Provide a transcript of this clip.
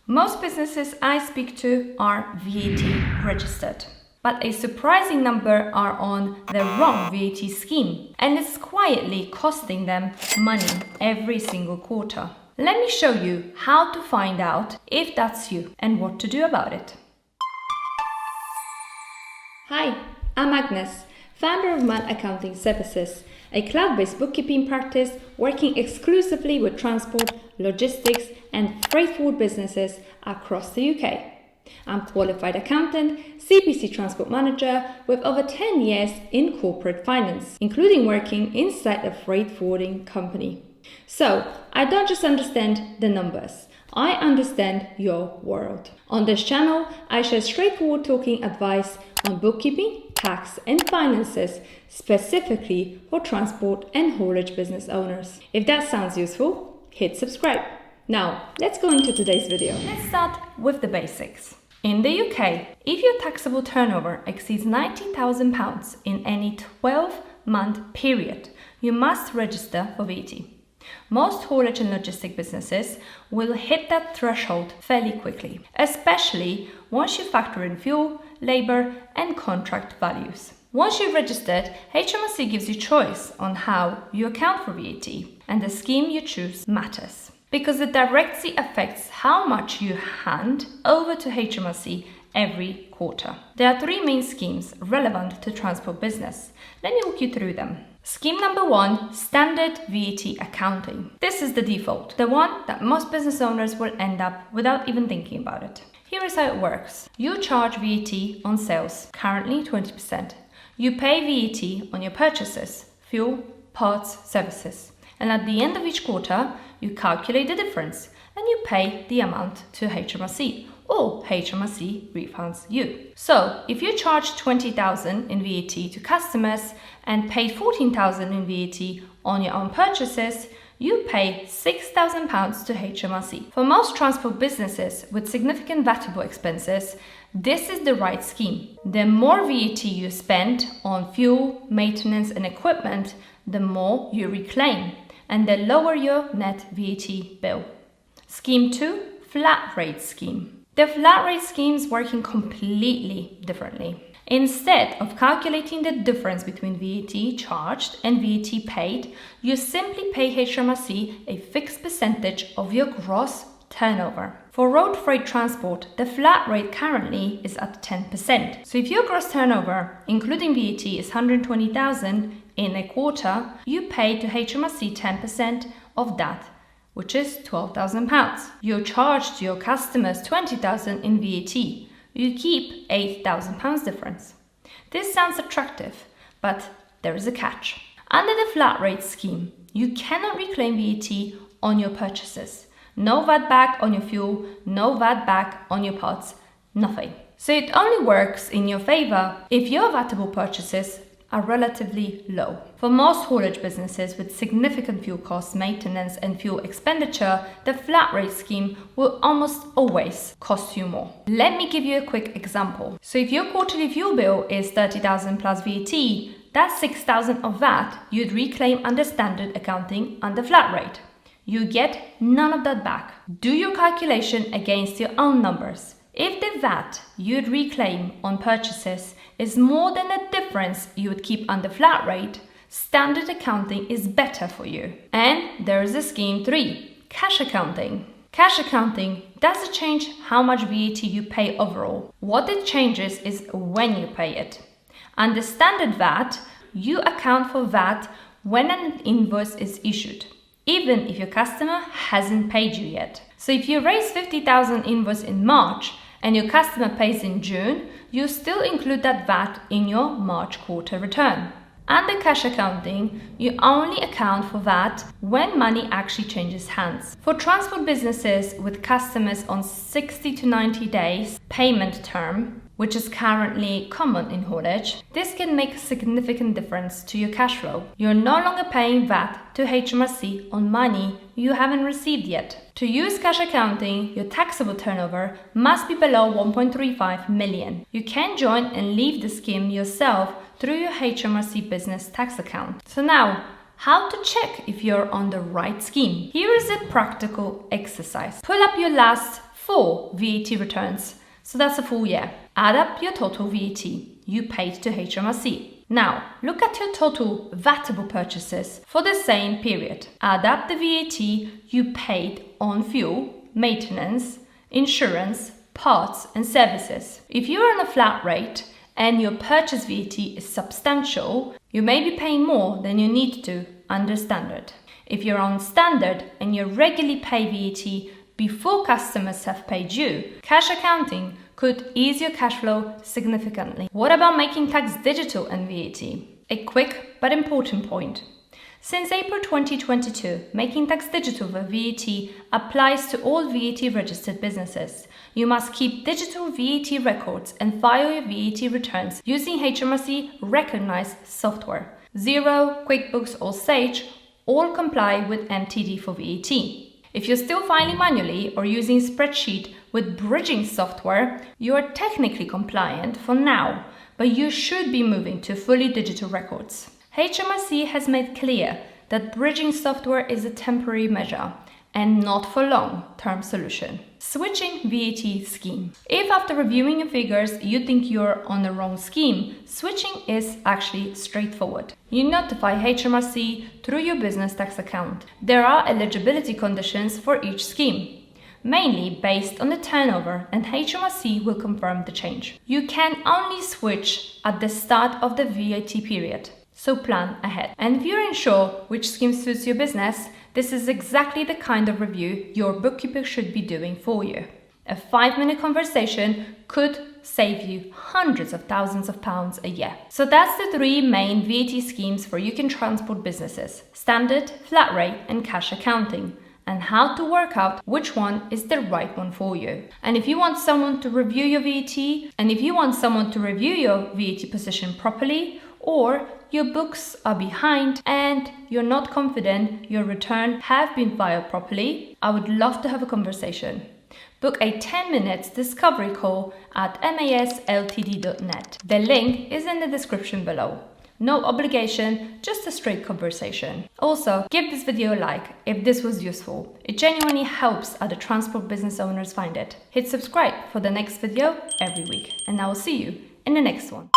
Most businesses I speak to are VAT registered, but a surprising number are on the wrong VAT scheme, and it's quietly costing them money every single quarter. Let me show you how to find out if that's you and what to do about it. Hi, I'm Agnes, founder of VAT Accounting Services, a cloud-based bookkeeping practice working exclusively with transport, logistics and freight forward businesses across the UK. I'm a qualified accountant, CPC transport manager with over 10 years in corporate finance, including working inside a freight forwarding company. So, I don't just understand the numbers, I understand your world. On this channel, I share straightforward talking advice on bookkeeping, tax and finances, specifically for transport and haulage business owners. If that sounds useful, hit subscribe. Now, let's go into today's video. Let's start with the basics. In the UK, if your taxable turnover exceeds £90,000 in any 12-month period, you must register for VAT. Most haulage and logistic businesses will hit that threshold fairly quickly, especially once you factor in fuel, labour and contract values. Once you've registered, HMRC gives you choice on how you account for VAT, and the scheme you choose matters, because it directly affects how much you hand over to HMRC every quarter. There are three main schemes relevant to transport business. Let me walk you through them. Scheme number 1, Standard VAT Accounting. This is the default, the one that most business owners will end up without even thinking about it. Here is how it works. You charge VAT on sales, currently 20%. You pay VAT on your purchases, fuel, parts, services. And at the end of each quarter, you calculate the difference and you pay the amount to HMRC, or HMRC refunds you. So, if you charge £20,000 in VAT to customers and pay £14,000 in VAT on your own purchases, you pay £6,000 to HMRC. For most transport businesses with significant VATable expenses, this is the right scheme. The more VAT you spend on fuel, maintenance and equipment, the more you reclaim, and the lower your net VAT bill. Scheme 2, Flat Rate Scheme. The flat rate scheme is working completely differently. Instead of calculating the difference between VAT charged and VAT paid, you simply pay HMRC a fixed percentage of your gross turnover. For road freight transport, the flat rate currently is at 10%. So if your gross turnover, including VAT, is 120,000 in a quarter, you pay to HMRC 10% of that, which is £12,000. You charge to your customers £20,000 in VAT. You keep £8,000 difference. This sounds attractive, but there is a catch. Under the flat rate scheme, you cannot reclaim VAT on your purchases. No VAT back on your fuel, no VAT back on your parts, nothing. So it only works in your favour if your VATable purchases are relatively low. For most haulage businesses with significant fuel costs, maintenance and fuel expenditure, the flat rate scheme will almost always cost you more. Let me give you a quick example. So if your quarterly fuel bill is 30,000 plus VAT, that's 6,000 of VAT you'd reclaim under standard accounting under flat rate. You get none of that back. Do your calculation against your own numbers. If the VAT you'd reclaim on purchases is more than the difference you would keep under flat rate, standard accounting is better for you. And there is a scheme 3, Cash Accounting. Cash Accounting doesn't change how much VAT you pay overall. What it changes is when you pay it. Under standard VAT, you account for VAT when an invoice is issued, even if your customer hasn't paid you yet. So if you raise 50,000 invoice in March and your customer pays in June, you still include that VAT in your March quarter return. Under cash accounting, you only account for VAT when money actually changes hands. For transport businesses with customers on 60 to 90 days payment term, which is currently common in haulage, this can make a significant difference to your cash flow. You're no longer paying VAT to HMRC on money you haven't received yet. To use cash accounting, your taxable turnover must be below 1.35 million. You can join and leave the scheme yourself through your HMRC business tax account. So now, how to check if you're on the right scheme? Here is a practical exercise. Pull up your last 4 VAT returns. So that's a full year. Add up your total VAT you paid to HMRC. Now, look at your total VATable purchases for the same period. Add up the VAT you paid on fuel, maintenance, insurance, parts and services. If you're on a flat rate and your purchase VAT is substantial, you may be paying more than you need to under standard. If you're on standard and you regularly pay VAT before customers have paid you, cash accounting could ease your cash flow significantly. What about making tax digital and VAT? A quick but important point. Since April 2022, making tax digital for VAT applies to all VAT registered businesses. You must keep digital VAT records and file your VAT returns using HMRC recognized software. Xero, QuickBooks or Sage all comply with MTD for VAT. If you're still filing manually or using spreadsheet with bridging software, you are technically compliant for now, but you should be moving to fully digital records. HMRC has made clear that bridging software is a temporary measure and not for long-term solution. Switching VAT scheme. If after reviewing your figures you think you're on the wrong scheme, switching is actually straightforward. You notify HMRC through your business tax account. There are eligibility conditions for each scheme, mainly based on the turnover, and HMRC will confirm the change. You can only switch at the start of the VAT period, so plan ahead. And if you're unsure which scheme suits your business, this is exactly the kind of review your bookkeeper should be doing for you. A 5-minute conversation could save you hundreds of thousands of pounds a year. So that's the 3 main VAT schemes for you can transport businesses: standard, flat rate and cash accounting, and how to work out which one is the right one for you. And if you want someone to review your VAT position properly, or your books are behind and you're not confident your return have been filed properly, I would love to have a conversation. Book a 10-minute discovery call at masltd.net. The link is in the description below. No obligation, just a straight conversation. Also, give this video a like if this was useful. It genuinely helps other transport business owners find it. Hit subscribe for the next video every week, and I will see you in the next one.